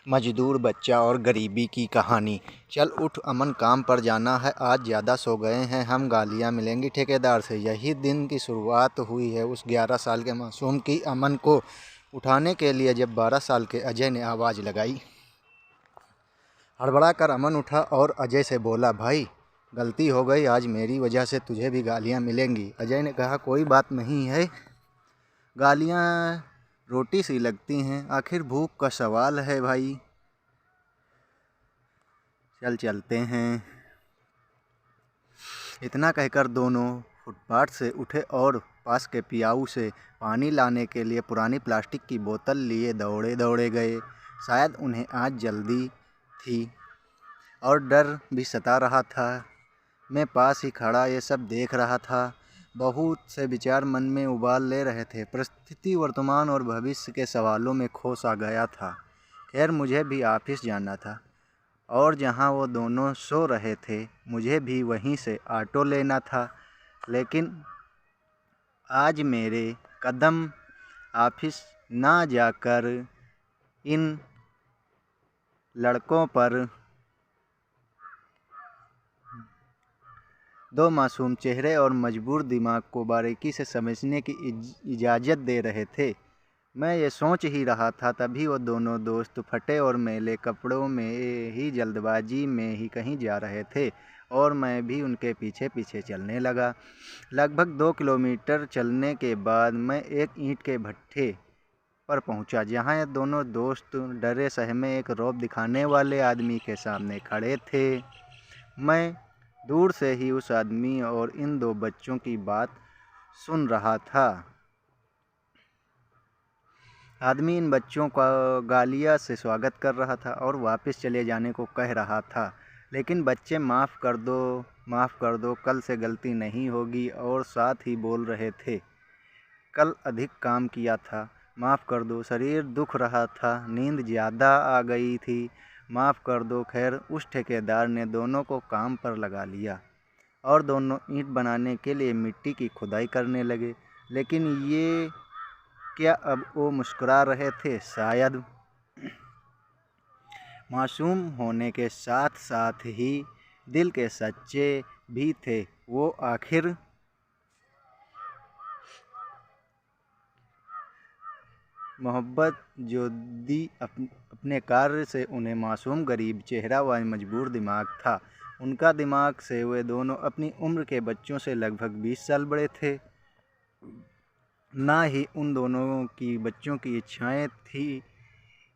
मजदूर बच्चा और गरीबी की कहानी। चल उठ अमन, काम पर जाना है, आज ज़्यादा सो गए हैं हम, गालियाँ मिलेंगी ठेकेदार से। यही दिन की शुरुआत हुई है उस 11 साल के मासूम की। अमन को उठाने के लिए जब 12 साल के अजय ने आवाज़ लगाई, हड़बड़ा कर अमन उठा और अजय से बोला, भाई गलती हो गई, आज मेरी वजह से तुझे भी गालियाँ मिलेंगी। अजय ने कहा, कोई बात नहीं है, गालियाँ रोटी सी लगती हैं, आखिर भूख का सवाल है भाई। चल चलते हैं। इतना कहकर दोनों फुटपाथ से उठे और पास के पियाऊ से पानी लाने के लिए पुरानी प्लास्टिक की बोतल लिए दौड़े दौड़े गए। शायद उन्हें आज जल्दी थी और डर भी सता रहा था। मैं पास ही खड़ा ये सब देख रहा था। बहुत से विचार मन में उबाल ले रहे थे। परिस्थिति, वर्तमान और भविष्य के सवालों में खो सा गया था। खैर, मुझे भी ऑफिस जाना था और जहां वो दोनों सो रहे थे मुझे भी वहीं से ऑटो लेना था। लेकिन आज मेरे कदम ऑफिस ना जाकर इन लड़कों पर, दो मासूम चेहरे और मजबूर दिमाग को बारीकी से समझने की इजाज़त दे रहे थे। मैं ये सोच ही रहा था तभी वो दोनों दोस्त फटे और मैले कपड़ों में ही जल्दबाजी में ही कहीं जा रहे थे और मैं भी उनके पीछे पीछे चलने लगा। लगभग 2 किलोमीटर चलने के बाद मैं एक ईंट के भट्ठे पर पहुंचा, जहां ये दोनों दोस्त डरे सहमे एक रौब दिखाने वाले आदमी के सामने खड़े थे। मैं दूर से ही उस आदमी और इन दो बच्चों की बात सुन रहा था। आदमी इन बच्चों का गालियाँ से स्वागत कर रहा था और वापस चले जाने को कह रहा था। लेकिन बच्चे माफ़ कर दो, कल से गलती नहीं होगी, और साथ ही बोल रहे थे, कल अधिक काम किया था, माफ़ कर दो, शरीर दुख रहा था, नींद ज़्यादा आ गई थी, माफ़ कर दो। खैर, उस ठेकेदार ने दोनों को काम पर लगा लिया और दोनों ईंट बनाने के लिए मिट्टी की खुदाई करने लगे। लेकिन ये क्या, अब वो मुस्कुरा रहे थे? शायद मासूम होने के साथ साथ ही दिल के सच्चे भी थे। वो आखिर मोहब्बत जो दी अपने कार्य से उन्हें मासूम गरीब चेहरा व मजबूर दिमाग था। उनका दिमाग से वे दोनों अपनी उम्र के बच्चों से लगभग 20 साल बड़े थे। ना ही उन दोनों की बच्चों की इच्छाएं थी,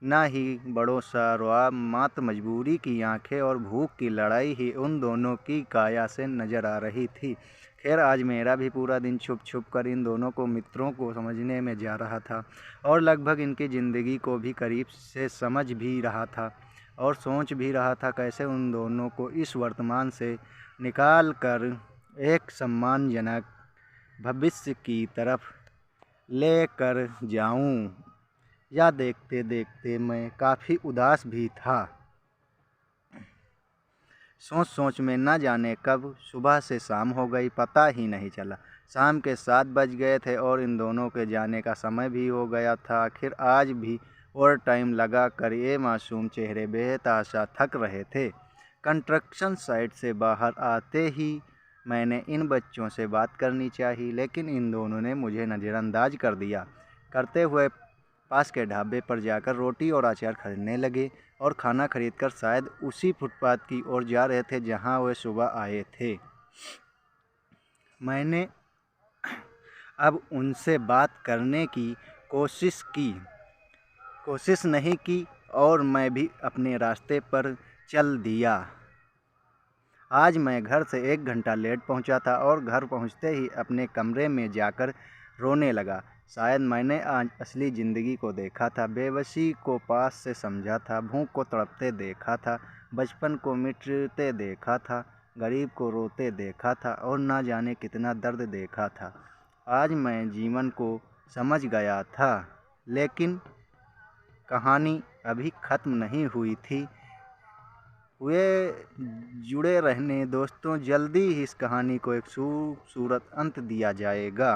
ना ही बड़ों सा ख्वाब, मात्र मजबूरी की आंखें और भूख की लड़ाई ही उन दोनों की काया से नज़र आ रही थी। खैर, आज मेरा भी पूरा दिन छुप छुप कर इन दोनों को मित्रों को समझने में जा रहा था और लगभग इनकी ज़िंदगी को भी करीब से समझ भी रहा था और सोच भी रहा था कैसे उन दोनों को इस वर्तमान से निकाल कर एक सम्मानजनक भविष्य की तरफ ले कर जाऊं। या देखते देखते मैं काफ़ी उदास भी था। सोच सोच में न जाने कब सुबह से शाम हो गई, पता ही नहीं चला। शाम के 7 बज गए थे और इन दोनों के जाने का समय भी हो गया था। आखिर आज भी और टाइम लगा कर ये मासूम चेहरे बेहताशा थक रहे थे। कंस्ट्रक्शन साइट से बाहर आते ही मैंने इन बच्चों से बात करनी चाहिए, लेकिन इन दोनों ने मुझे नज़रअंदाज कर दिया। करते हुए पास के ढाबे पर जाकर रोटी और अचार खरीदने लगे और खाना खरीदकर शायद उसी फुटपाथ की ओर जा रहे थे जहां वे सुबह आए थे। मैंने अब उनसे बात करने की कोशिश नहीं की और मैं भी अपने रास्ते पर चल दिया। आज मैं घर से 1 घंटा लेट पहुंचा था और घर पहुंचते ही अपने कमरे में जाकर रोने लगा। शायद मैंने आज असली ज़िंदगी को देखा था, बेबसी को पास से समझा था, भूख को तड़पते देखा था, बचपन को मिटते देखा था, गरीब को रोते देखा था और ना जाने कितना दर्द देखा था। आज मैं जीवन को समझ गया था, लेकिन कहानी अभी ख़त्म नहीं हुई थी। वे जुड़े रहने दोस्तों, जल्दी ही इस कहानी को एक खूबसूरत अंत दिया जाएगा।